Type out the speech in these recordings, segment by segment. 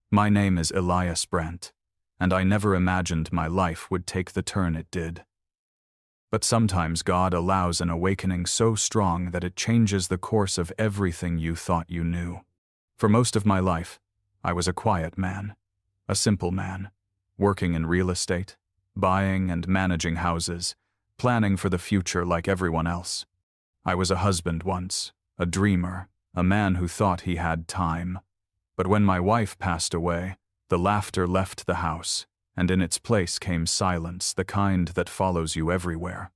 My name is Elias Brandt, and I never imagined my life would take the turn it did. But sometimes God allows an awakening so strong that it changes the course of everything you thought you knew. For most of my life, I was a quiet man, a simple man, working in real estate, buying and managing houses, planning for the future like everyone else. I was a husband once, a dreamer, a man who thought he had time. But when my wife passed away, the laughter left the house, and in its place came silence, the kind that follows you everywhere.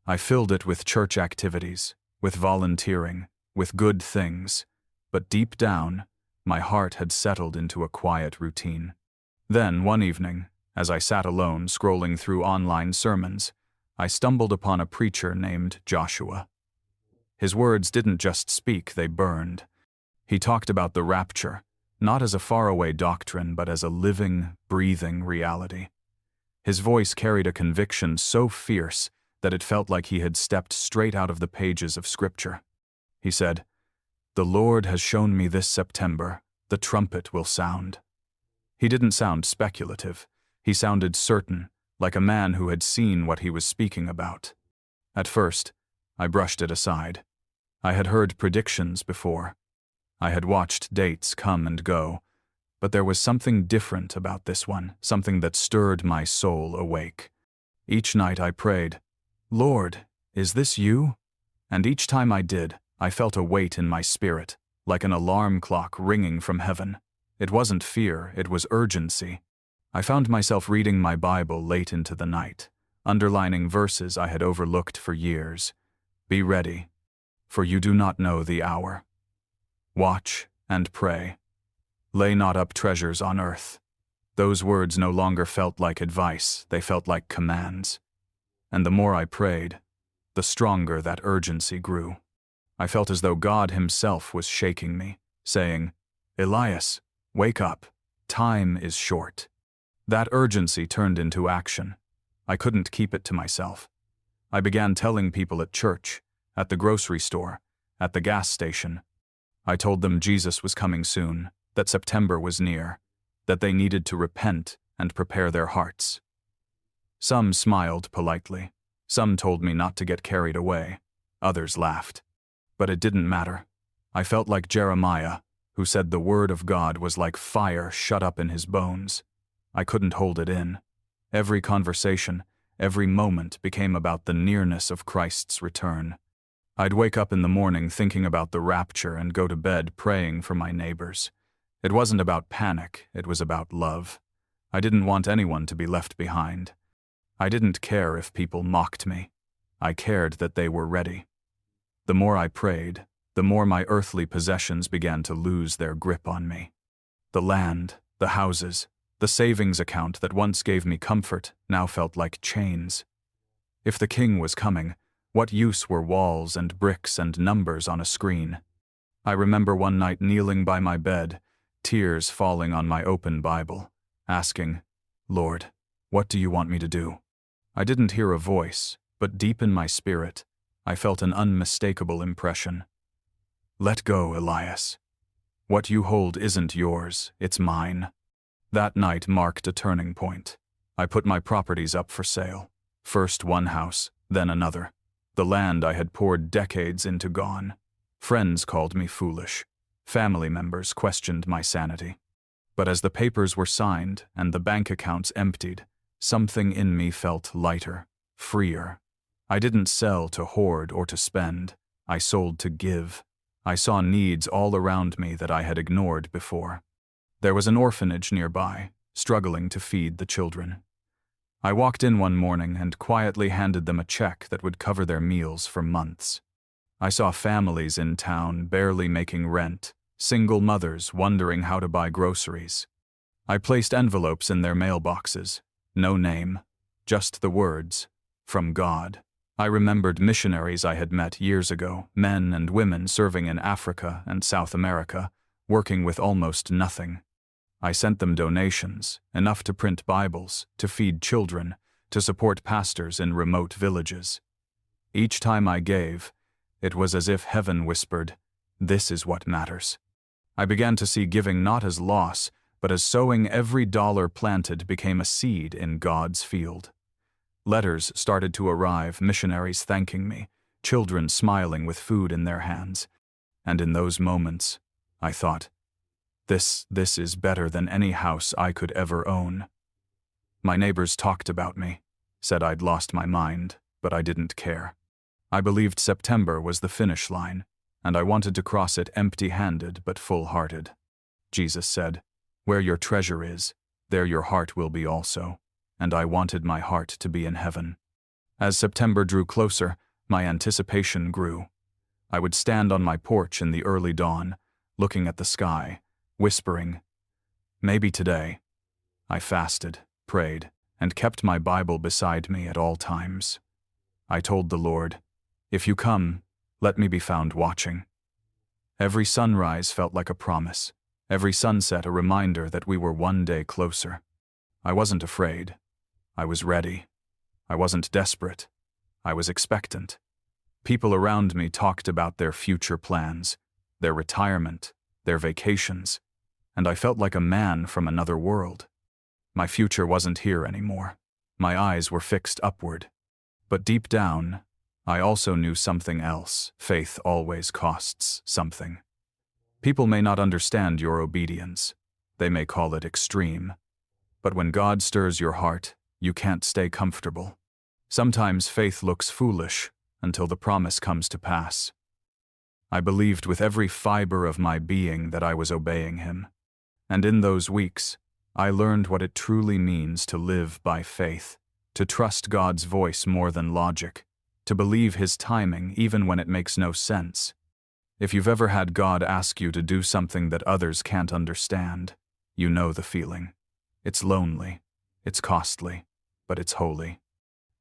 I filled it with church activities, with volunteering, with good things, but deep down, my heart had settled into a quiet routine. Then, one evening, as I sat alone scrolling through online sermons, I stumbled upon a preacher named Joshua. His words didn't just speak, they burned. He talked about the rapture, not as a faraway doctrine, but as a living, breathing reality. His voice carried a conviction so fierce that it felt like he had stepped straight out of the pages of Scripture. He said, "The Lord has shown me this September, the trumpet will sound." He didn't sound speculative. He sounded certain, like a man who had seen what he was speaking about. At first, I brushed it aside. I had heard predictions before. I had watched dates come and go, but there was something different about this one, something that stirred my soul awake. Each night I prayed, "Lord, is this you?" And each time I did, I felt a weight in my spirit, like an alarm clock ringing from heaven. It wasn't fear, it was urgency. I found myself reading my Bible late into the night, underlining verses I had overlooked for years. "Be ready, for you do not know the hour. Watch and pray. Lay not up treasures on earth." Those words no longer felt like advice, they felt like commands. And the more I prayed, the stronger that urgency grew. I felt as though God Himself was shaking me, saying, "Elias, wake up. Time is short." That urgency turned into action. I couldn't keep it to myself. I began telling people at church, at the grocery store, at the gas station. I told them Jesus was coming soon, that September was near, that they needed to repent and prepare their hearts. Some smiled politely. Some told me not to get carried away. Others laughed. But it didn't matter. I felt like Jeremiah, who said the word of God was like fire shut up in his bones. I couldn't hold it in. Every conversation, every moment became about the nearness of Christ's return. I'd wake up in the morning thinking about the rapture and go to bed praying for my neighbors. It wasn't about panic, it was about love. I didn't want anyone to be left behind. I didn't care if people mocked me. I cared that they were ready. The more I prayed, the more my earthly possessions began to lose their grip on me. The land, the houses, the savings account that once gave me comfort now felt like chains. If the king was coming, what use were walls and bricks and numbers on a screen? I remember one night kneeling by my bed, tears falling on my open Bible, asking, "Lord, what do you want me to do?" I didn't hear a voice, but deep in my spirit, I felt an unmistakable impression. "Let go, Elias. What you hold isn't yours, it's mine." That night marked a turning point. I put my properties up for sale. First one house, then another. The land I had poured decades into gone. Friends called me foolish. Family members questioned my sanity. But as the papers were signed and the bank accounts emptied, something in me felt lighter, freer. I didn't sell to hoard or to spend. I sold to give. I saw needs all around me that I had ignored before. There was an orphanage nearby, struggling to feed the children. I walked in one morning and quietly handed them a check that would cover their meals for months. I saw families in town barely making rent, single mothers wondering how to buy groceries. I placed envelopes in their mailboxes, no name, just the words, "From God." I remembered missionaries I had met years ago, men and women serving in Africa and South America, working with almost nothing. I sent them donations, enough to print Bibles, to feed children, to support pastors in remote villages. Each time I gave, it was as if heaven whispered, "This is what matters." I began to see giving not as loss, but as sowing, every dollar planted became a seed in God's field. Letters started to arrive, missionaries thanking me, children smiling with food in their hands. And in those moments, I thought, this is better than any house I could ever own. My neighbors talked about me, said I'd lost my mind, but I didn't care. I believed September was the finish line, and I wanted to cross it empty-handed but full-hearted. Jesus said, "Where your treasure is, there your heart will be also," and I wanted my heart to be in heaven. As September drew closer, my anticipation grew. I would stand on my porch in the early dawn, looking at the sky, whispering, "Maybe today." I fasted, prayed, and kept my Bible beside me at all times. I told the Lord, "If you come, let me be found watching." Every sunrise felt like a promise, every sunset a reminder that we were one day closer. I wasn't afraid. I was ready. I wasn't desperate. I was expectant. People around me talked about their future plans, their retirement, their vacations, and I felt like a man from another world. My future wasn't here anymore. My eyes were fixed upward. But deep down, I also knew something else. Faith always costs something. People may not understand your obedience. They may call it extreme. But when God stirs your heart, you can't stay comfortable. Sometimes faith looks foolish until the promise comes to pass. I believed with every fiber of my being that I was obeying Him. And in those weeks, I learned what it truly means to live by faith, to trust God's voice more than logic, to believe His timing even when it makes no sense. If you've ever had God ask you to do something that others can't understand, you know the feeling. It's lonely, it's costly, but it's holy.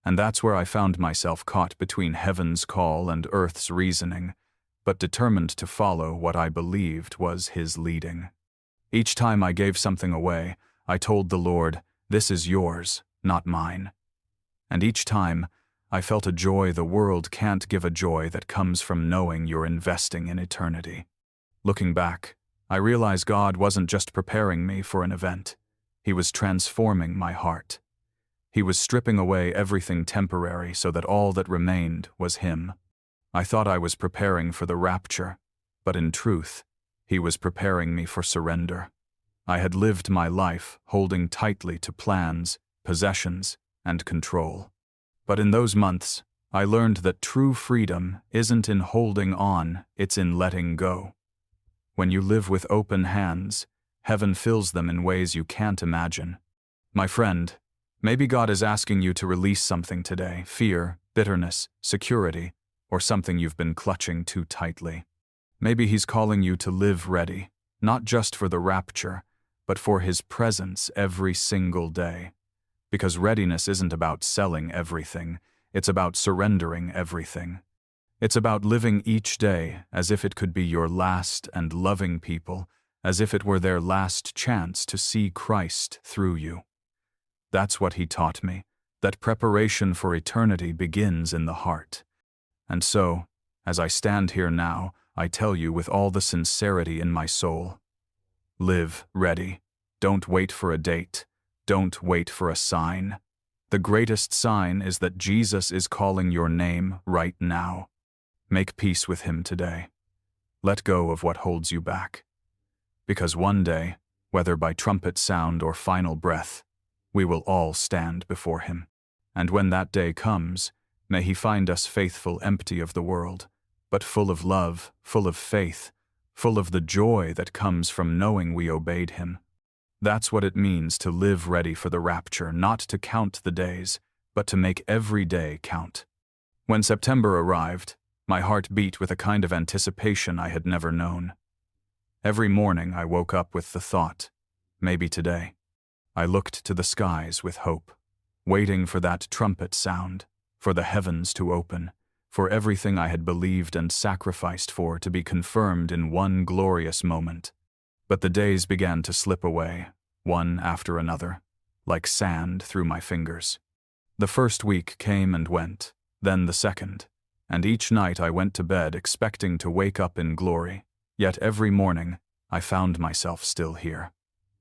And that's where I found myself caught between heaven's call and earth's reasoning, but determined to follow what I believed was His leading. Each time I gave something away, I told the Lord, "This is yours, not mine." And each time, I felt a joy the world can't give, a joy that comes from knowing you're investing in eternity. Looking back, I realize God wasn't just preparing me for an event. He was transforming my heart. He was stripping away everything temporary so that all that remained was Him. I thought I was preparing for the rapture, but in truth, He was preparing me for surrender. I had lived my life holding tightly to plans, possessions, and control. But in those months, I learned that true freedom isn't in holding on, it's in letting go. When you live with open hands, heaven fills them in ways you can't imagine. My friend, maybe God is asking you to release something today, fear, bitterness, security, or something you've been clutching too tightly. Maybe He's calling you to live ready, not just for the rapture, but for His presence every single day. Because readiness isn't about selling everything, it's about surrendering everything. It's about living each day as if it could be your last and loving people, as if it were their last chance to see Christ through you. That's what He taught me, that preparation for eternity begins in the heart. And so, as I stand here now, I tell you with all the sincerity in my soul, live ready. Don't wait for a date. Don't wait for a sign. The greatest sign is that Jesus is calling your name right now. Make peace with Him today. Let go of what holds you back. Because one day, whether by trumpet sound or final breath, we will all stand before Him. And when that day comes, may He find us faithful, empty of the world, but full of love, full of faith, full of the joy that comes from knowing we obeyed Him. That's what it means to live ready for the rapture, not to count the days, but to make every day count. When September arrived, my heart beat with a kind of anticipation I had never known. Every morning I woke up with the thought, maybe today. I looked to the skies with hope, waiting for that trumpet sound, for the heavens to open, for everything I had believed and sacrificed for to be confirmed in one glorious moment. But the days began to slip away, one after another, like sand through my fingers. The first week came and went, then the second, and each night I went to bed expecting to wake up in glory, yet every morning I found myself still here.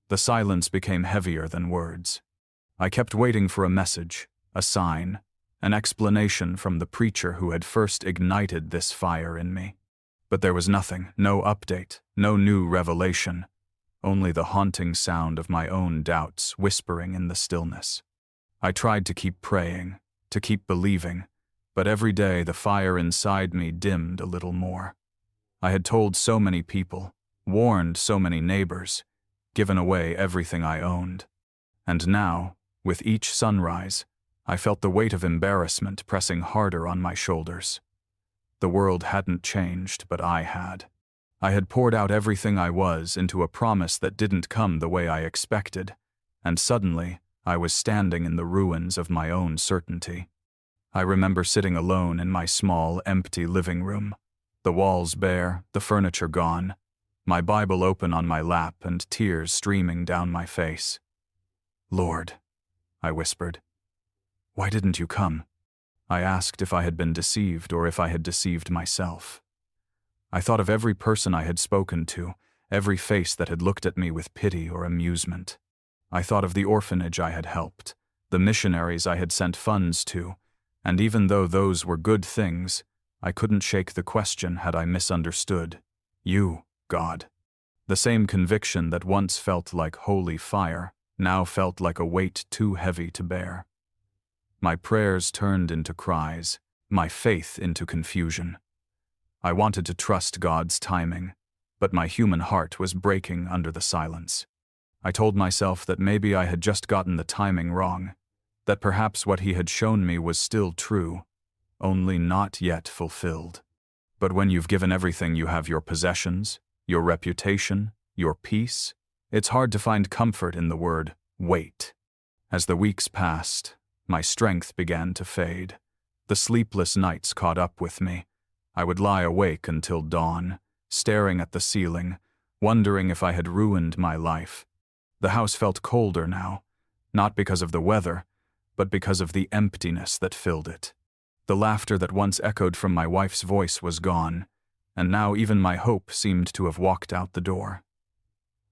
The silence became heavier than words. I kept waiting for a message, a sign, an explanation from the preacher who had first ignited this fire in me. But there was nothing, no update, no new revelation, only the haunting sound of my own doubts whispering in the stillness. I tried to keep praying, to keep believing, but every day the fire inside me dimmed a little more. I had told so many people, warned so many neighbors, given away everything I owned. And now, with each sunrise, I felt the weight of embarrassment pressing harder on my shoulders. The world hadn't changed, but I had. I had poured out everything I was into a promise that didn't come the way I expected, and suddenly I was standing in the ruins of my own certainty. I remember sitting alone in my small, empty living room, the walls bare, the furniture gone, my Bible open on my lap and tears streaming down my face. "Lord," I whispered, "why didn't you come?" I asked if I had been deceived or if I had deceived myself. I thought of every person I had spoken to, every face that had looked at me with pity or amusement. I thought of the orphanage I had helped, the missionaries I had sent funds to, and even though those were good things, I couldn't shake the question, had I misunderstood you, God? The same conviction that once felt like holy fire now felt like a weight too heavy to bear. My prayers turned into cries, my faith into confusion. I wanted to trust God's timing, but my human heart was breaking under the silence. I told myself that maybe I had just gotten the timing wrong, that perhaps what He had shown me was still true, only not yet fulfilled. But when you've given everything you have, your possessions, your reputation, your peace, it's hard to find comfort in the word wait. As the weeks passed, my strength began to fade. The sleepless nights caught up with me. I would lie awake until dawn, staring at the ceiling, wondering if I had ruined my life. The house felt colder now, not because of the weather, but because of the emptiness that filled it. The laughter that once echoed from my wife's voice was gone, and now even my hope seemed to have walked out the door.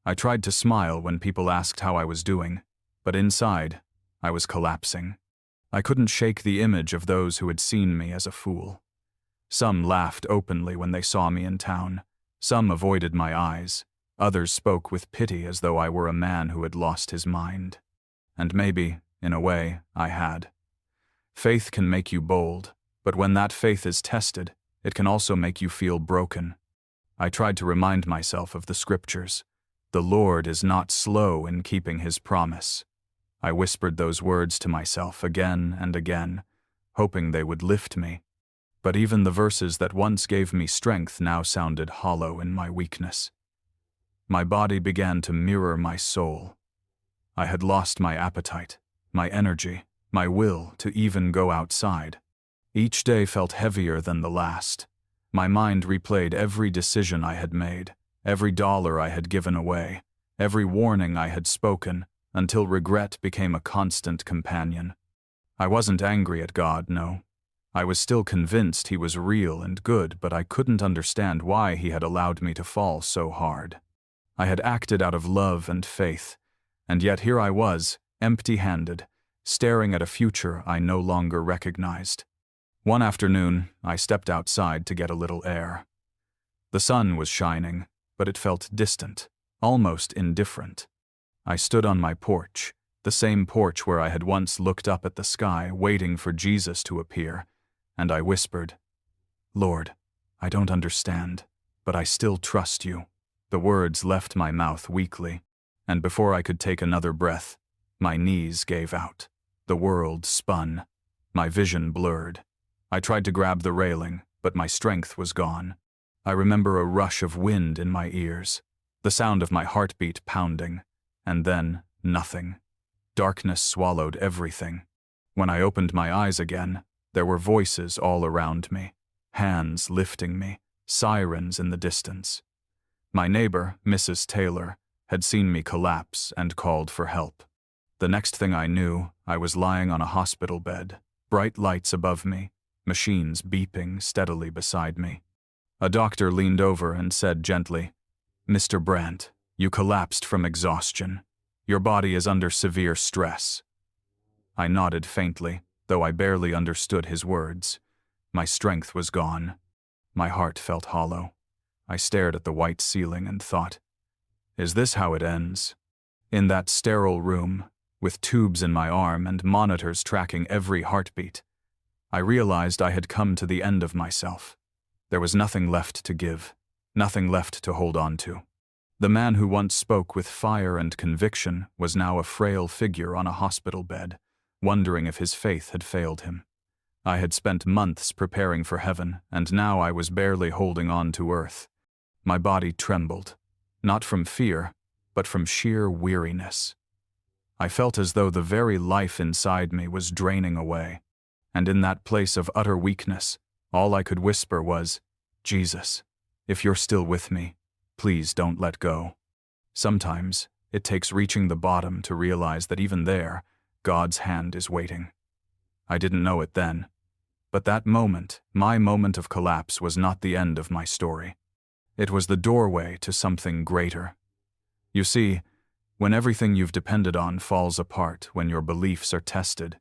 I tried to smile when people asked how I was doing, but inside, I was collapsing. I couldn't shake the image of those who had seen me as a fool. Some laughed openly when they saw me in town. Some avoided my eyes. Others spoke with pity as though I were a man who had lost his mind. And maybe, in a way, I had. Faith can make you bold, but when that faith is tested, it can also make you feel broken. I tried to remind myself of the scriptures. The Lord is not slow in keeping His promise. I whispered those words to myself again and again, hoping they would lift me. But even the verses that once gave me strength now sounded hollow in my weakness. My body began to mirror my soul. I had lost my appetite, my energy, my will to even go outside. Each day felt heavier than the last. My mind replayed every decision I had made, every dollar I had given away, every warning I had spoken, until regret became a constant companion. I wasn't angry at God, no. I was still convinced He was real and good, but I couldn't understand why He had allowed me to fall so hard. I had acted out of love and faith, and yet here I was, empty-handed, staring at a future I no longer recognized. One afternoon, I stepped outside to get a little air. The sun was shining, but it felt distant, almost indifferent. I stood on my porch, the same porch where I had once looked up at the sky, waiting for Jesus to appear, and I whispered, "Lord, I don't understand, but I still trust you." The words left my mouth weakly, and before I could take another breath, my knees gave out. The world spun. My vision blurred. I tried to grab the railing, but my strength was gone. I remember a rush of wind in my ears, the sound of my heartbeat pounding, and then nothing. Darkness swallowed everything. When I opened my eyes again, there were voices all around me, hands lifting me, sirens in the distance. My neighbor, Mrs. Taylor, had seen me collapse and called for help. The next thing I knew, I was lying on a hospital bed, bright lights above me, machines beeping steadily beside me. A doctor leaned over and said gently, "Mr. Brandt, You collapsed from exhaustion. Your body is under severe stress. I nodded faintly, though I barely understood his words. My strength was gone. My heart felt hollow. I stared at the white ceiling and thought, is this how it ends? In that sterile room, with tubes in my arm and monitors tracking every heartbeat, I realized I had come to the end of myself. There was nothing left to give, nothing left to hold on to. The man who once spoke with fire and conviction was now a frail figure on a hospital bed, wondering if his faith had failed him. I had spent months preparing for heaven, and now I was barely holding on to earth. My body trembled, not from fear, but from sheer weariness. I felt as though the very life inside me was draining away, and in that place of utter weakness, all I could whisper was, Jesus, if you're still with me, please don't let go. Sometimes, it takes reaching the bottom to realize that even there, God's hand is waiting. I didn't know it then, but that moment, my moment of collapse, was not the end of my story. It was the doorway to something greater. You see, when everything you've depended on falls apart, when your beliefs are tested,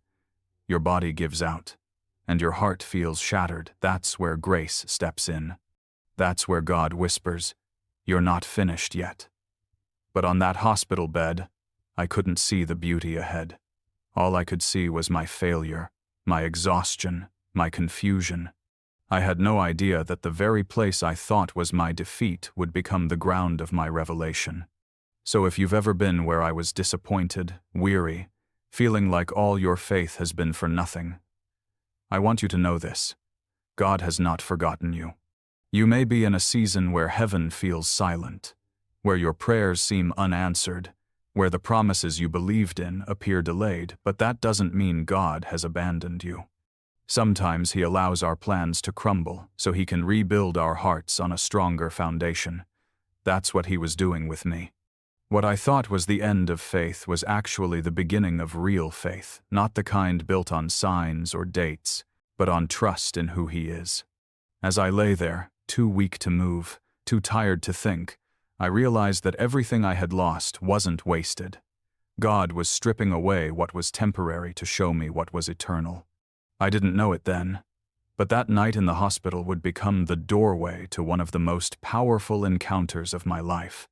your body gives out, and your heart feels shattered, that's where grace steps in. That's where God whispers, you're not finished yet. But on that hospital bed, I couldn't see the beauty ahead. All I could see was my failure, my exhaustion, my confusion. I had no idea that the very place I thought was my defeat would become the ground of my revelation. So if you've ever been where I was disappointed, weary, feeling like all your faith has been for nothing, I want you to know this. God has not forgotten you. You may be in a season where heaven feels silent, where your prayers seem unanswered, where the promises you believed in appear delayed, but that doesn't mean God has abandoned you. Sometimes He allows our plans to crumble so He can rebuild our hearts on a stronger foundation. That's what He was doing with me. What I thought was the end of faith was actually the beginning of real faith, not the kind built on signs or dates, but on trust in who He is. As I lay there, too weak to move, too tired to think, I realized that everything I had lost wasn't wasted. God was stripping away what was temporary to show me what was eternal. I didn't know it then, but that night in the hospital would become the doorway to one of the most powerful encounters of my life.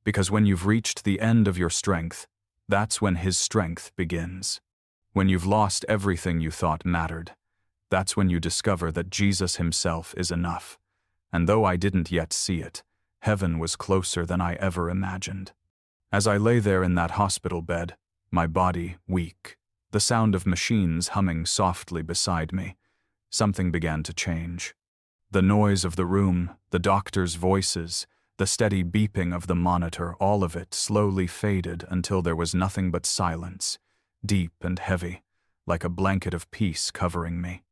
Because when you've reached the end of your strength, that's when His strength begins. When you've lost everything you thought mattered, that's when you discover that Jesus Himself is enough. And though I didn't yet see it, heaven was closer than I ever imagined. As I lay there in that hospital bed, my body weak, the sound of machines humming softly beside me, something began to change. The noise of the room, the doctor's voices, the steady beeping of the monitor, all of it slowly faded until there was nothing but silence, deep and heavy, like a blanket of peace covering me.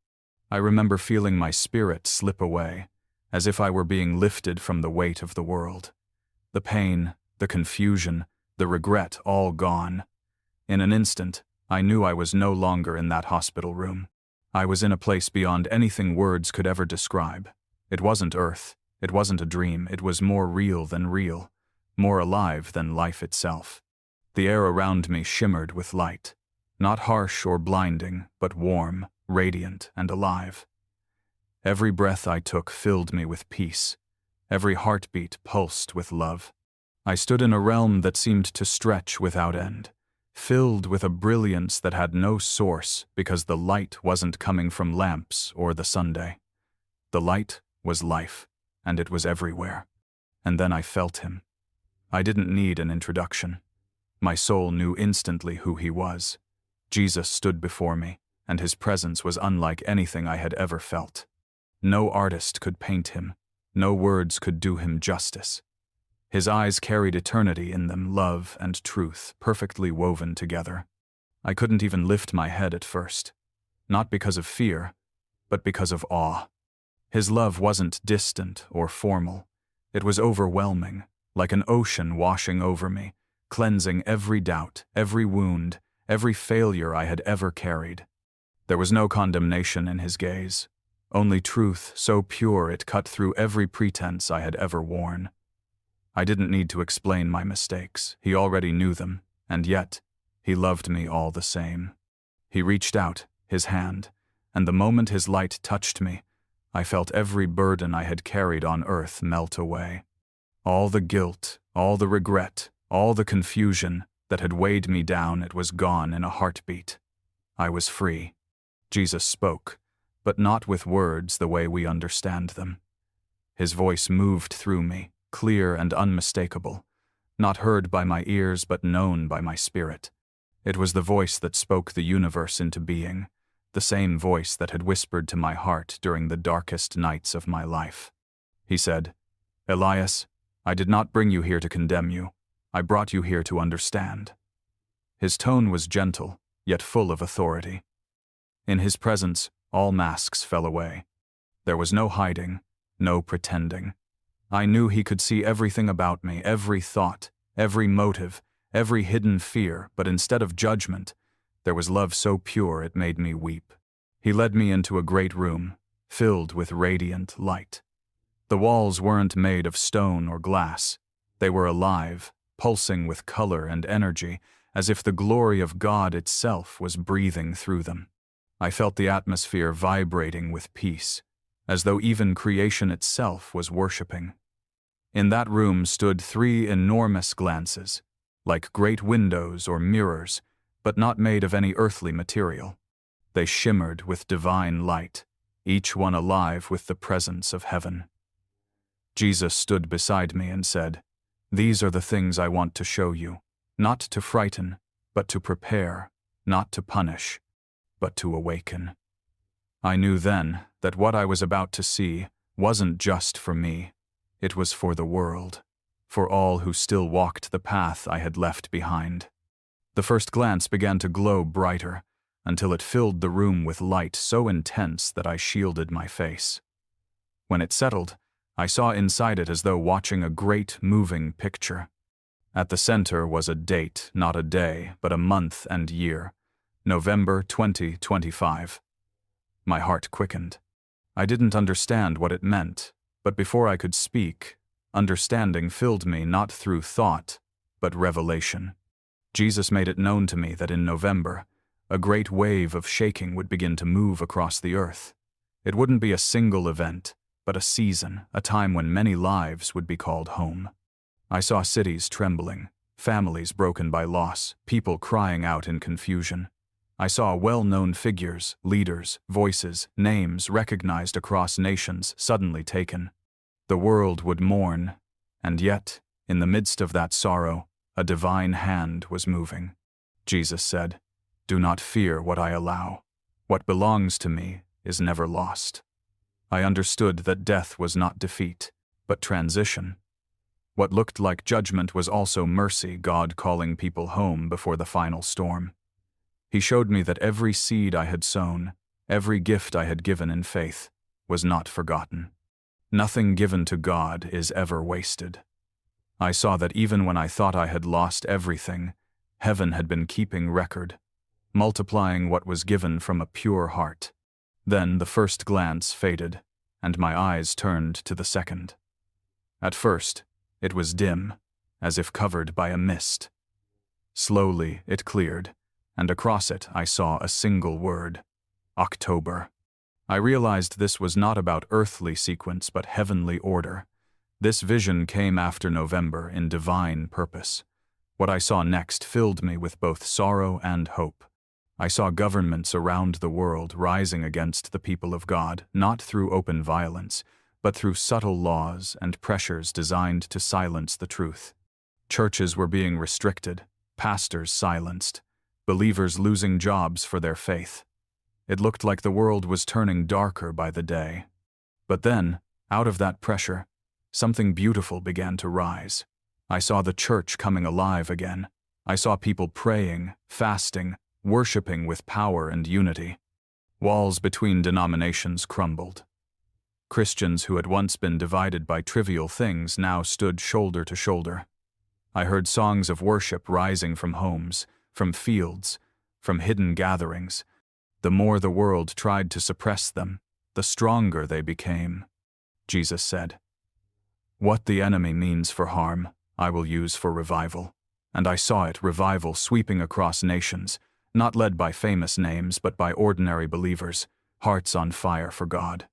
I remember feeling my spirit slip away, as if I were being lifted from the weight of the world. The pain, the confusion, the regret all gone. In an instant, I knew I was no longer in that hospital room. I was in a place beyond anything words could ever describe. It wasn't Earth. It wasn't a dream. It was more real than real, more alive than life itself. The air around me shimmered with light, not harsh or blinding, but warm, radiant, and alive. Every breath I took filled me with peace. Every heartbeat pulsed with love. I stood in a realm that seemed to stretch without end, filled with a brilliance that had no source because the light wasn't coming from lamps or the Sunday. The light was life, and it was everywhere. And then I felt Him. I didn't need an introduction. My soul knew instantly who He was. Jesus stood before me, and His presence was unlike anything I had ever felt. No artist could paint Him. No words could do Him justice. His eyes carried eternity in them, love and truth, perfectly woven together. I couldn't even lift my head at first, not because of fear, but because of awe. His love wasn't distant or formal. It was overwhelming, like an ocean washing over me, cleansing every doubt, every wound, every failure I had ever carried. There was no condemnation in His gaze. Only truth so pure it cut through every pretense I had ever worn. I didn't need to explain my mistakes. He already knew them, and yet, he loved me all the same. He reached out, his hand, and the moment his light touched me, I felt every burden I had carried on earth melt away. All the guilt, all the regret, all the confusion that had weighed me down, it was gone in a heartbeat. I was free. Jesus spoke, but not with words the way we understand them. His voice moved through me, clear and unmistakable, not heard by my ears but known by my spirit. It was the voice that spoke the universe into being, the same voice that had whispered to my heart during the darkest nights of my life. He said, "Elias, I did not bring you here to condemn you. I brought you here to understand." His tone was gentle, yet full of authority. In his presence, all masks fell away. There was no hiding, no pretending. I knew he could see everything about me, every thought, every motive, every hidden fear, but instead of judgment, there was love so pure it made me weep. He led me into a great room, filled with radiant light. The walls weren't made of stone or glass. They were alive, pulsing with color and energy, as if the glory of God itself was breathing through them. I felt the atmosphere vibrating with peace, as though even creation itself was worshiping. In that room stood 3 enormous glances, like great windows or mirrors, but not made of any earthly material. They shimmered with divine light, each one alive with the presence of heaven. Jesus stood beside me and said, "These are the things I want to show you, not to frighten, but to prepare, not to punish, but to awaken." I knew then that what I was about to see wasn't just for me. It was for the world, for all who still walked the path I had left behind. The first glance began to glow brighter, until it filled the room with light so intense that I shielded my face. When it settled, I saw inside it as though watching a great moving picture. At the center was a date, not a day, but a month and year, November 2025. My heart quickened. I didn't understand what it meant, but before I could speak, understanding filled me not through thought, but revelation. Jesus made it known to me that in November, a great wave of shaking would begin to move across the earth. It wouldn't be a single event, but a season, a time when many lives would be called home. I saw cities trembling, families broken by loss, people crying out in confusion. I saw well-known figures, leaders, voices, names recognized across nations suddenly taken. The world would mourn, and yet, in the midst of that sorrow, a divine hand was moving. Jesus said, "Do not fear what I allow. What belongs to me is never lost." I understood that death was not defeat, but transition. What looked like judgment was also mercy, God calling people home before the final storm. He showed me that every seed I had sown, every gift I had given in faith, was not forgotten. Nothing given to God is ever wasted. I saw that even when I thought I had lost everything, heaven had been keeping record, multiplying what was given from a pure heart. Then the first glance faded, and my eyes turned to the second. At first, it was dim, as if covered by a mist. Slowly, it cleared, and across it I saw a single word: October. I realized this was not about earthly sequence but heavenly order. This vision came after November in divine purpose. What I saw next filled me with both sorrow and hope. I saw governments around the world rising against the people of God, not through open violence, but through subtle laws and pressures designed to silence the truth. Churches were being restricted, pastors silenced, believers losing jobs for their faith. It looked like the world was turning darker by the day. But then, out of that pressure, something beautiful began to rise. I saw the church coming alive again. I saw people praying, fasting, worshiping with power and unity. Walls between denominations crumbled. Christians who had once been divided by trivial things now stood shoulder to shoulder. I heard songs of worship rising from homes, from fields, from hidden gatherings. The more the world tried to suppress them, the stronger they became. Jesus said, What the enemy means for harm, I will use for revival. And I saw it, revival sweeping across nations, not led by famous names but by ordinary believers, hearts on fire for God.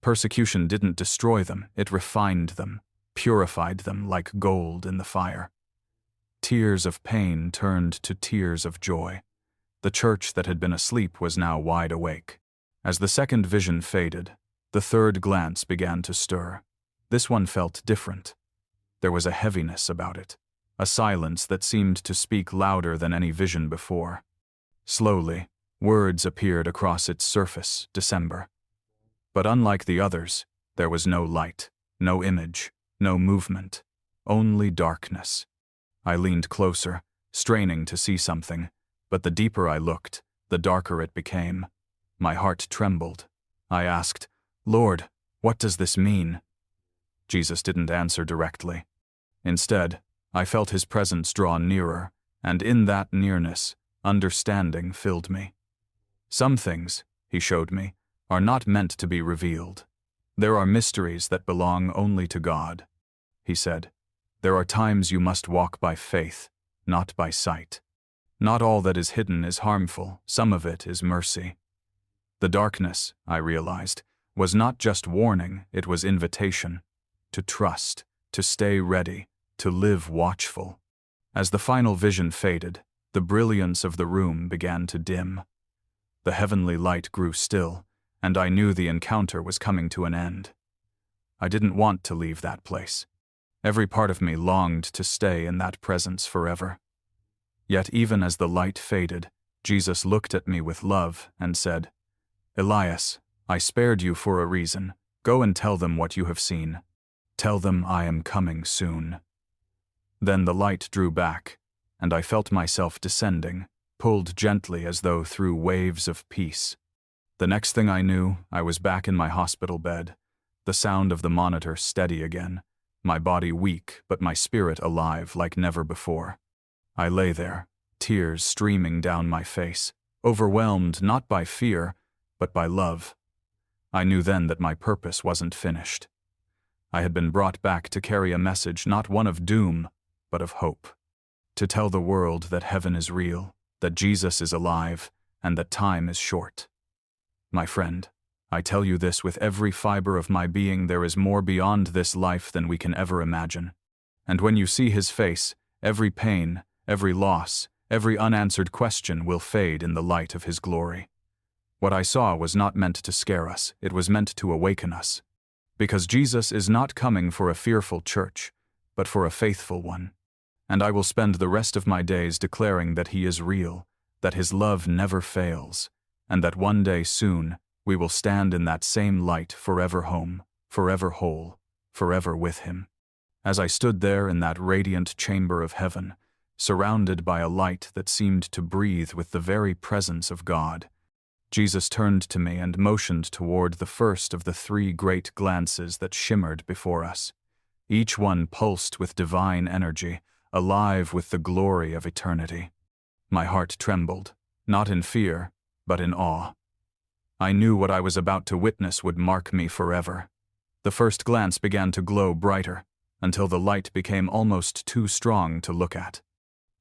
Persecution didn't destroy them, it refined them, purified them like gold in the fire. Tears of pain turned to tears of joy. The church that had been asleep was now wide awake. As the second vision faded, the third glance began to stir. This one felt different. There was a heaviness about it, a silence that seemed to speak louder than any vision before. Slowly, words appeared across its surface, December. But unlike the others, there was no light, no image, no movement, only darkness. I leaned closer, straining to see something, but the deeper I looked, the darker it became. My heart trembled. I asked, "Lord, what does this mean?" Jesus didn't answer directly. Instead, I felt his presence draw nearer, and in that nearness, understanding filled me. Some things, he showed me, are not meant to be revealed. There are mysteries that belong only to God. He said, there are times you must walk by faith, not by sight. Not all that is hidden is harmful, some of it is mercy. The darkness, I realized, was not just warning, it was invitation. To trust, to stay ready, to live watchful. As the final vision faded, the brilliance of the room began to dim. The heavenly light grew still, and I knew the encounter was coming to an end. I didn't want to leave that place. Every part of me longed to stay in that presence forever. Yet even as the light faded, Jesus looked at me with love and said, "Elias, I spared you for a reason. Go and tell them what you have seen. Tell them I am coming soon." Then the light drew back, and I felt myself descending, pulled gently as though through waves of peace. The next thing I knew, I was back in my hospital bed, the sound of the monitor steady again, my body weak but my spirit alive like never before. I lay there, tears streaming down my face, overwhelmed not by fear, but by love. I knew then that my purpose wasn't finished. I had been brought back to carry a message not one of doom, but of hope. To tell the world that heaven is real, that Jesus is alive, and that time is short. My friend, I tell you this with every fiber of my being, there is more beyond this life than we can ever imagine. And when you see his face, every pain, every loss, every unanswered question will fade in the light of his glory. What I saw was not meant to scare us, it was meant to awaken us. Because Jesus is not coming for a fearful church, but for a faithful one. And I will spend the rest of my days declaring that he is real, that his love never fails, and that one day soon we will stand in that same light forever home, forever whole, forever with him. As I stood there in that radiant chamber of heaven, surrounded by a light that seemed to breathe with the very presence of God, Jesus turned to me and motioned toward the first of the three great glances that shimmered before us. Each one pulsed with divine energy, alive with the glory of eternity. My heart trembled, not in fear, but in awe. I knew what I was about to witness would mark me forever. The first glance began to glow brighter, until the light became almost too strong to look at.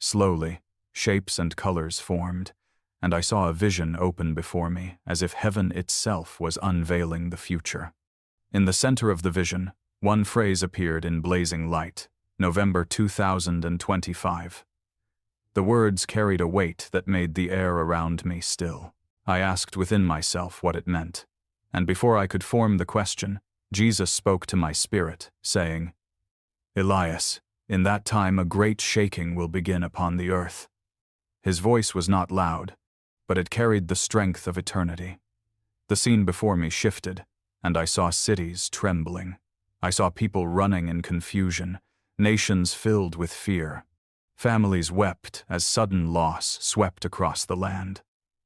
Slowly, shapes and colors formed, and I saw a vision open before me, as if heaven itself was unveiling the future. In the center of the vision, one phrase appeared in blazing light, November 2025. The words carried a weight that made the air around me still. I asked within myself what it meant, and before I could form the question, Jesus spoke to my spirit, saying, "Elias, in that time a great shaking will begin upon the earth." His voice was not loud, but it carried the strength of eternity. The scene before me shifted, and I saw cities trembling. I saw people running in confusion, nations filled with fear. Families wept as sudden loss swept across the land.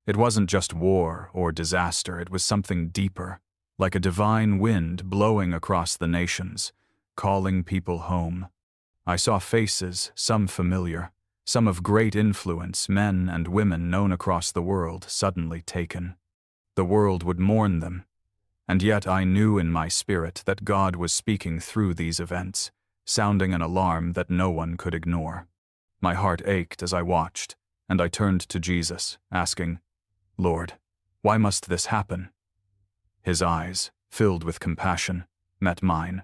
It wasn't just war or disaster, it was something deeper, like a divine wind blowing across the nations, calling people home. I saw faces, some familiar, some of great influence, men and women known across the world, suddenly taken. The world would mourn them, And yet I knew in my spirit that God was speaking through these events, sounding an alarm that no one could ignore. My heart ached as I watched, and I turned to Jesus, asking, "Lord, why must this happen?" His eyes, filled with compassion, met mine.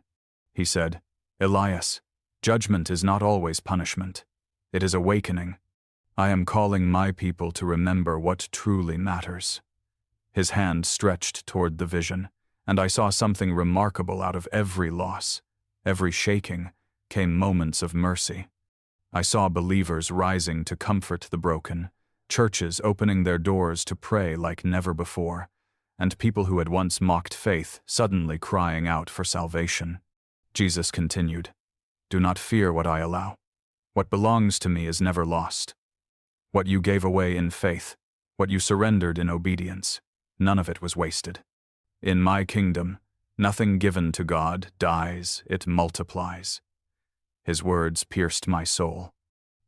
He said, "Elias, judgment is not always punishment. It is awakening. I am calling my people to remember what truly matters." His hand stretched toward the vision, and I saw something remarkable out of every loss. Every shaking came moments of mercy. I saw believers rising to comfort the broken, churches opening their doors to pray like never before, and people who had once mocked faith suddenly crying out for salvation. Jesus continued, "Do not fear what I allow. What belongs to me is never lost. What you gave away in faith, what you surrendered in obedience, none of it was wasted. In my kingdom, nothing given to God dies, it multiplies." His words pierced my soul.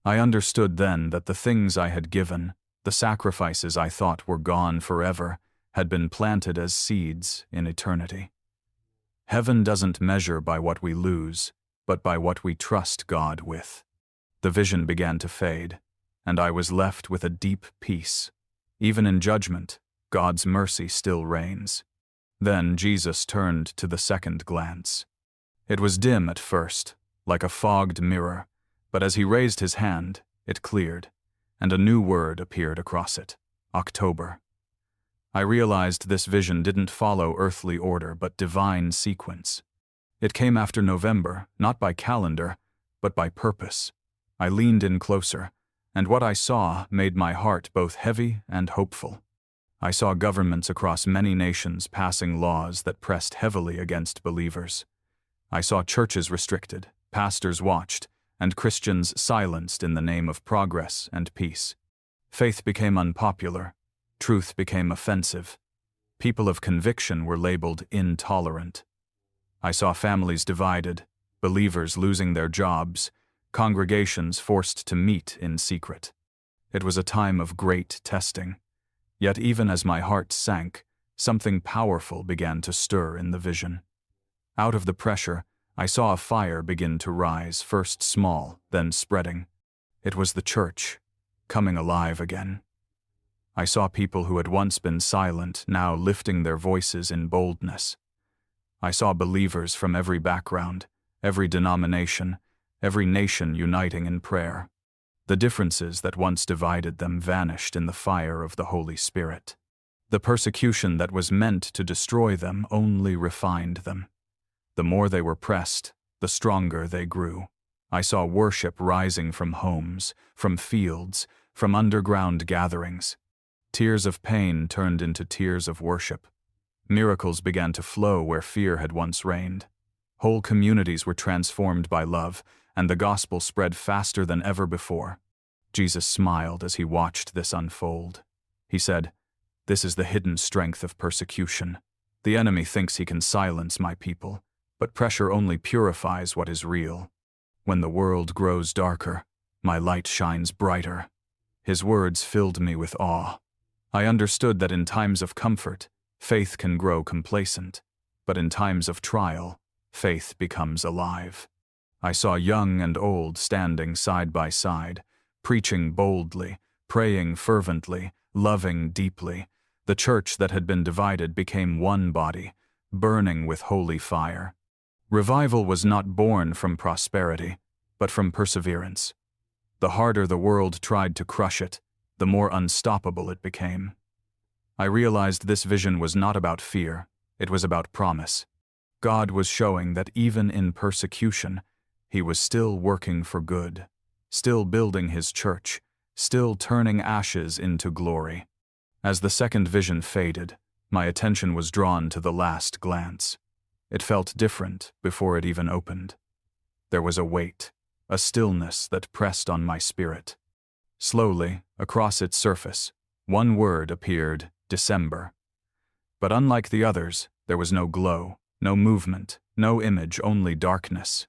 I understood then that the things I had given, the sacrifices I thought were gone forever, had been planted as seeds in eternity. Heaven doesn't measure by what we lose, but by what we trust God with. The vision began to fade, and I was left with a deep peace. Even in judgment, God's mercy still reigns. Then Jesus turned to the second glance. It was dim at first, like a fogged mirror, but as he raised his hand, it cleared, and a new word appeared across it: October. I realized this vision didn't follow earthly order but divine sequence. It came after November, not by calendar, but by purpose. I leaned in closer, and what I saw made my heart both heavy and hopeful. I saw governments across many nations passing laws that pressed heavily against believers. I saw churches restricted, pastors watched, and Christians silenced in the name of progress and peace. Faith became unpopular. Truth became offensive. People of conviction were labeled intolerant. I saw families divided, believers losing their jobs, congregations forced to meet in secret. It was a time of great testing. Yet even as my heart sank, something powerful began to stir in the vision. Out of the pressure, I saw a fire begin to rise, first small, then spreading. It was the church, coming alive again. I saw people who had once been silent now lifting their voices in boldness. I saw believers from every background, every denomination, every nation uniting in prayer. The differences that once divided them vanished in the fire of the Holy Spirit. The persecution that was meant to destroy them only refined them. The more they were pressed, the stronger they grew. I saw worship rising from homes, from fields, from underground gatherings. Tears of pain turned into tears of worship. Miracles began to flow where fear had once reigned. Whole communities were transformed by love, and the gospel spread faster than ever before. Jesus smiled as he watched this unfold. He said, "This is the hidden strength of persecution. The enemy thinks he can silence my people, but pressure only purifies what is real. When the world grows darker, my light shines brighter." His words filled me with awe. I understood that in times of comfort, faith can grow complacent, but in times of trial, faith becomes alive. I saw young and old standing side by side, preaching boldly, praying fervently, loving deeply. The church that had been divided became one body, burning with holy fire. Revival was not born from prosperity, but from perseverance. The harder the world tried to crush it, the more unstoppable it became. I realized this vision was not about fear, it was about promise. God was showing that even in persecution, He was still working for good, still building His church, still turning ashes into glory. As the second vision faded, my attention was drawn to the last glance. It felt different before it even opened. There was a weight, a stillness that pressed on my spirit. Slowly, across its surface, one word appeared: December. But unlike the others, there was no glow, no movement, no image, only darkness.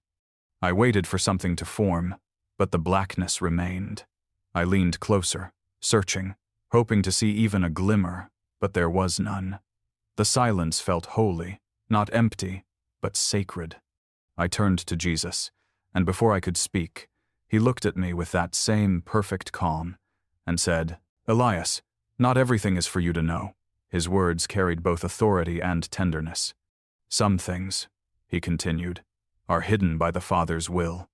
I waited for something to form, but the blackness remained. I leaned closer, searching, hoping to see even a glimmer, but there was none. The silence felt holy, not empty, but sacred. I turned to Jesus, and before I could speak, he looked at me with that same perfect calm and said, "Elias, not everything is for you to know." His words carried both authority and tenderness. "Some things," he continued, "are hidden by the Father's will.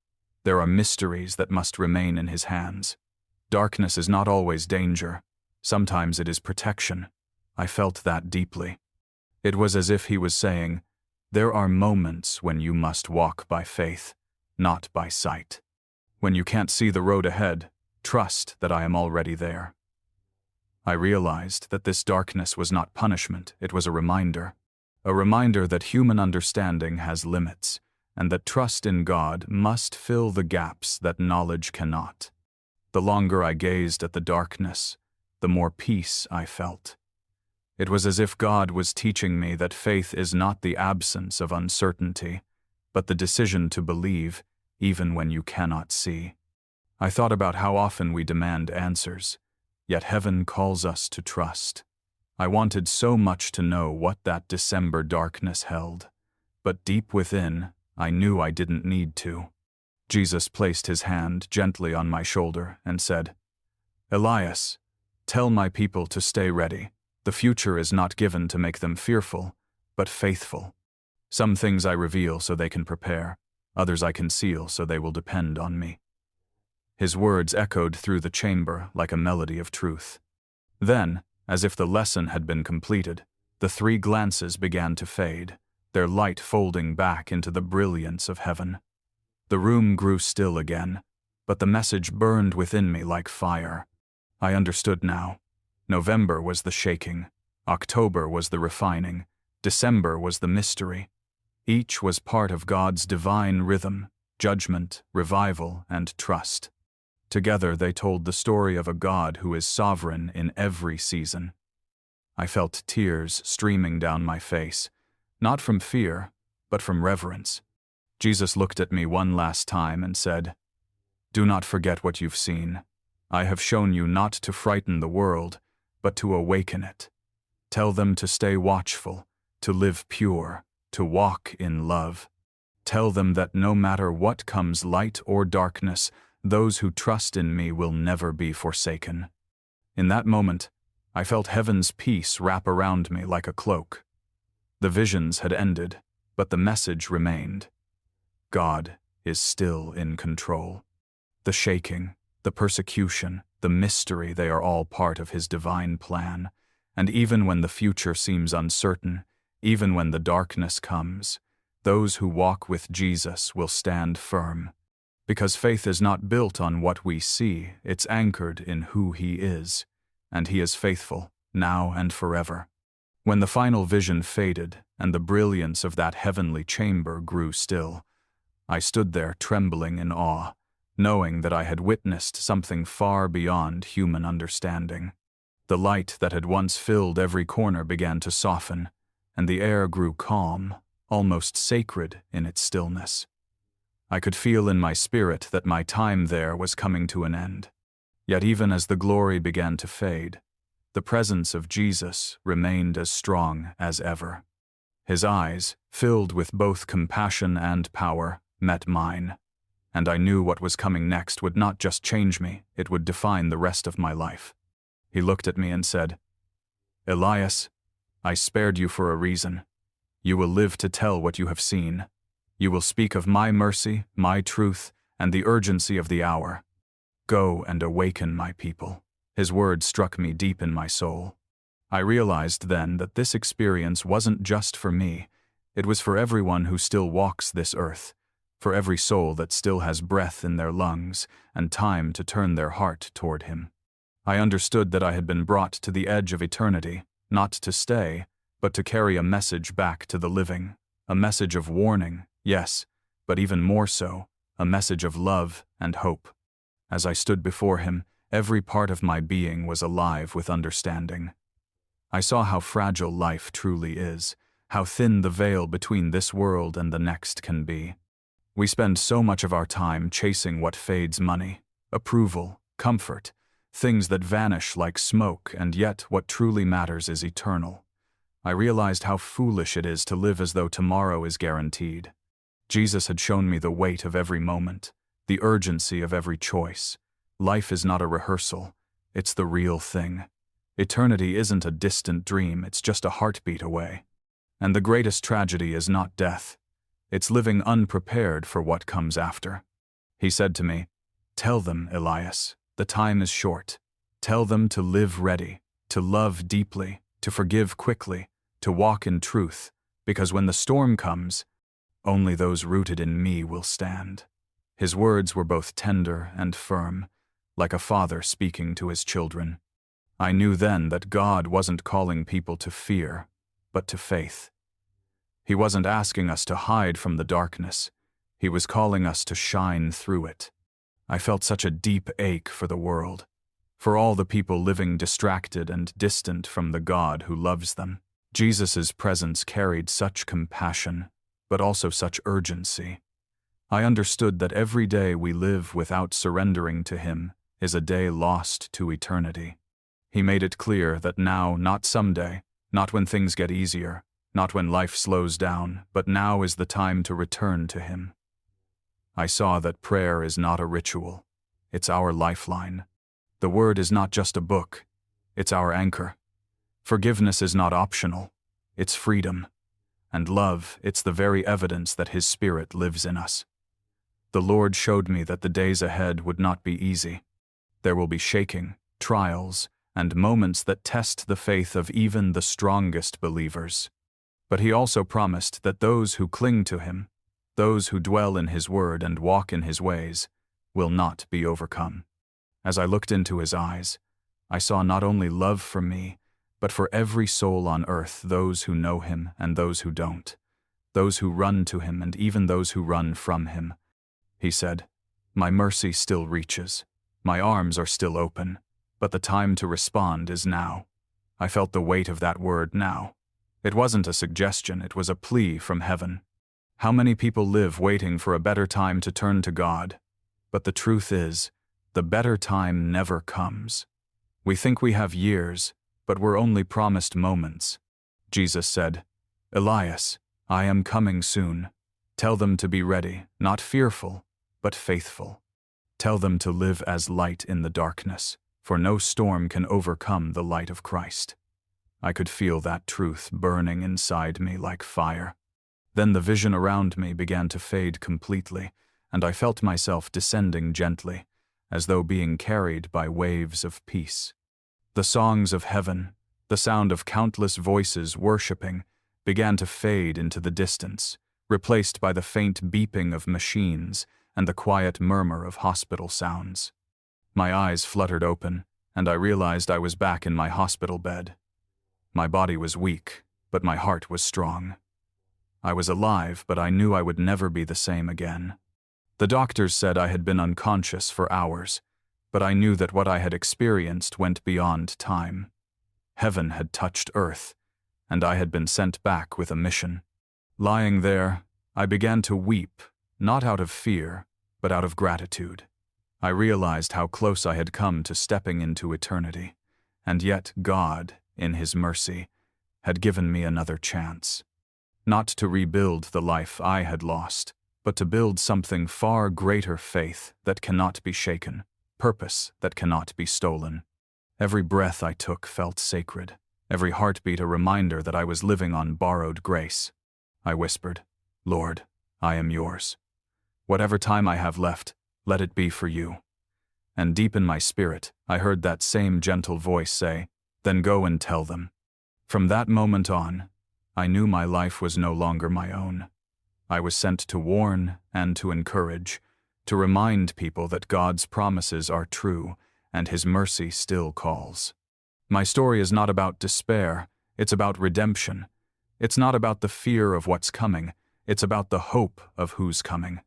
There are mysteries that must remain in his hands. Darkness is not always danger. Sometimes it is protection." I felt that deeply. It was as if he was saying, "There are moments when you must walk by faith, not by sight. When you can't see the road ahead, trust that I am already there." I realized that this darkness was not punishment, it was a reminder that human understanding has limits, and that trust in God must fill the gaps that knowledge cannot. The longer I gazed at the darkness, the more peace I felt. It was as if God was teaching me that faith is not the absence of uncertainty, but the decision to believe even when you cannot see. I thought about how often we demand answers, yet heaven calls us to trust. I wanted so much to know what that December darkness held, but deep within, I knew I didn't need to. Jesus placed his hand gently on my shoulder and said, "Elias, tell my people to stay ready. The future is not given to make them fearful, but faithful. Some things I reveal so they can prepare, others I conceal so they will depend on me." His words echoed through the chamber like a melody of truth. Then, as if the lesson had been completed, the three glances began to fade, their light folding back into the brilliance of heaven. The room grew still again, but the message burned within me like fire. I understood now. November was the shaking, October was the refining, December was the mystery. Each was part of God's divine rhythm, judgment, revival, and trust. Together they told the story of a God who is sovereign in every season. I felt tears streaming down my face, not from fear, but from reverence. Jesus looked at me one last time and said, "Do not forget what you've seen. I have shown you not to frighten the world, but to awaken it. Tell them to stay watchful, to live pure, to walk in love. Tell them that no matter what comes, light or darkness, those who trust in me will never be forsaken." In that moment, I felt heaven's peace wrap around me like a cloak. The visions had ended, but the message remained. God is still in control. The shaking, the persecution, the mystery, they are all part of his divine plan. And even when the future seems uncertain, even when the darkness comes, those who walk with Jesus will stand firm. Because faith is not built on what we see, it's anchored in who he is. And he is faithful, now and forever. When the final vision faded and the brilliance of that heavenly chamber grew still, I stood there trembling in awe, knowing that I had witnessed something far beyond human understanding. The light that had once filled every corner began to soften, and the air grew calm, almost sacred in its stillness. I could feel in my spirit that my time there was coming to an end. Yet even as the glory began to fade, the presence of Jesus remained as strong as ever. His eyes, filled with both compassion and power, met mine, and I knew what was coming next would not just change me, it would define the rest of my life. He looked at me and said, "Elias, I spared you for a reason. You will live to tell what you have seen. You will speak of my mercy, my truth, and the urgency of the hour. Go and awaken my people." His words struck me deep in my soul. I realized then that this experience wasn't just for me, it was for everyone who still walks this earth, for every soul that still has breath in their lungs and time to turn their heart toward him. I understood that I had been brought to the edge of eternity, not to stay, but to carry a message back to the living, a message of warning, yes, but even more so, a message of love and hope. As I stood before him, every part of my being was alive with understanding. I saw how fragile life truly is, how thin the veil between this world and the next can be. We spend so much of our time chasing what fades: money, approval, comfort, things that vanish like smoke, and yet what truly matters is eternal. I realized how foolish it is to live as though tomorrow is guaranteed. Jesus had shown me the weight of every moment, the urgency of every choice. Life is not a rehearsal, it's the real thing. Eternity isn't a distant dream, it's just a heartbeat away. And the greatest tragedy is not death. It's living unprepared for what comes after. He said to me, "Tell them, Elias, the time is short. Tell them to live ready, to love deeply, to forgive quickly, to walk in truth, because when the storm comes, only those rooted in me will stand." His words were both tender and firm, like a father speaking to his children. I knew then that God wasn't calling people to fear, but to faith. He wasn't asking us to hide from the darkness. He was calling us to shine through it. I felt such a deep ache for the world, for all the people living distracted and distant from the God who loves them. Jesus' presence carried such compassion, but also such urgency. I understood that every day we live without surrendering to Him is a day lost to eternity. He made it clear that now, not someday, not when things get easier, not when life slows down, but now is the time to return to Him. I saw that prayer is not a ritual. It's our lifeline. The Word is not just a book. It's our anchor. Forgiveness is not optional. It's freedom. And love, it's the very evidence that His Spirit lives in us. The Lord showed me that the days ahead would not be easy. There will be shaking, trials, and moments that test the faith of even the strongest believers. But He also promised that those who cling to Him, those who dwell in His Word and walk in His ways, will not be overcome. As I looked into His eyes, I saw not only love for me, but for every soul on earth, those who know Him and those who don't, those who run to Him and even those who run from Him. He said, "My mercy still reaches. My arms are still open, but the time to respond is now." I felt the weight of that word, now. It wasn't a suggestion, it was a plea from heaven. How many people live waiting for a better time to turn to God? But the truth is, the better time never comes. We think we have years, but we're only promised moments. Jesus said, "Elias, I am coming soon. Tell them to be ready, not fearful, but faithful. Tell them to live as light in the darkness, for no storm can overcome the light of Christ." I could feel that truth burning inside me like fire. Then the vision around me began to fade completely, and I felt myself descending gently, as though being carried by waves of peace. The songs of heaven, the sound of countless voices worshiping, began to fade into the distance, replaced by the faint beeping of machines and the quiet murmur of hospital sounds. My eyes fluttered open, and I realized I was back in my hospital bed. My body was weak, but my heart was strong. I was alive, but I knew I would never be the same again. The doctors said I had been unconscious for hours, but I knew that what I had experienced went beyond time. Heaven had touched earth, and I had been sent back with a mission. Lying there, I began to weep, not out of fear, but out of gratitude. I realized how close I had come to stepping into eternity, and yet God, in His mercy, had given me another chance. Not to rebuild the life I had lost, but to build something far greater: faith that cannot be shaken, purpose that cannot be stolen. Every breath I took felt sacred, every heartbeat a reminder that I was living on borrowed grace. I whispered, "Lord, I am yours. Whatever time I have left, let it be for you." And deep in my spirit, I heard that same gentle voice say, "Then go and tell them." From that moment on, I knew my life was no longer my own. I was sent to warn and to encourage, to remind people that God's promises are true and His mercy still calls. My story is not about despair, it's about redemption. It's not about the fear of what's coming, it's about the hope of who's coming.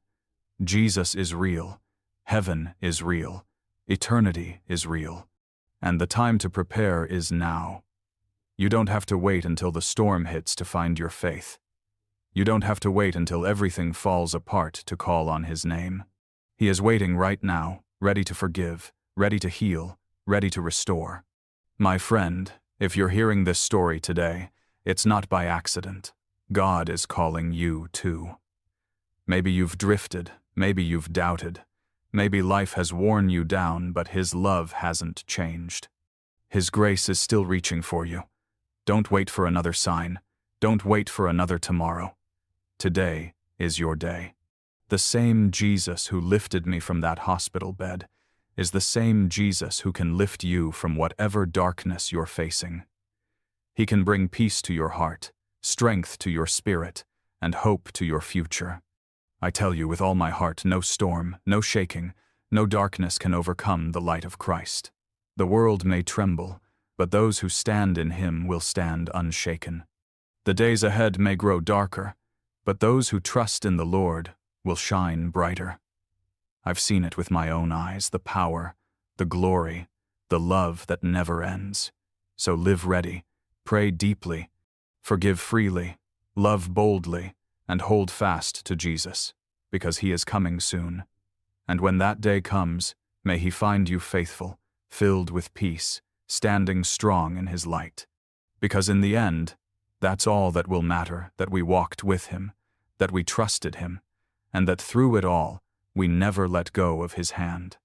Jesus is real, heaven is real, eternity is real, and the time to prepare is now. You don't have to wait until the storm hits to find your faith. You don't have to wait until everything falls apart to call on His name. He is waiting right now, ready to forgive, ready to heal, ready to restore. My friend, if you're hearing this story today, It's not by accident. God is calling you too. Maybe you've drifted, maybe you've doubted, maybe life has worn you down, but His love hasn't changed. His grace is still reaching for you. Don't wait for another sign. Don't wait for another tomorrow. Today is your day. The same Jesus who lifted me from that hospital bed is the same Jesus who can lift you from whatever darkness you're facing. He can bring peace to your heart, strength to your spirit, and hope to your future. I tell you with all my heart, no storm, no shaking, no darkness can overcome the light of Christ. The world may tremble, but those who stand in Him will stand unshaken. The days ahead may grow darker, but those who trust in the Lord will shine brighter. I've seen it with my own eyes, the power, the glory, the love that never ends. So live ready, pray deeply, forgive freely, love boldly, and hold fast to Jesus, because He is coming soon. And when that day comes, may He find you faithful, filled with peace, standing strong in His light. Because in the end, that's all that will matter, that we walked with Him, that we trusted Him, and that through it all, we never let go of His hand.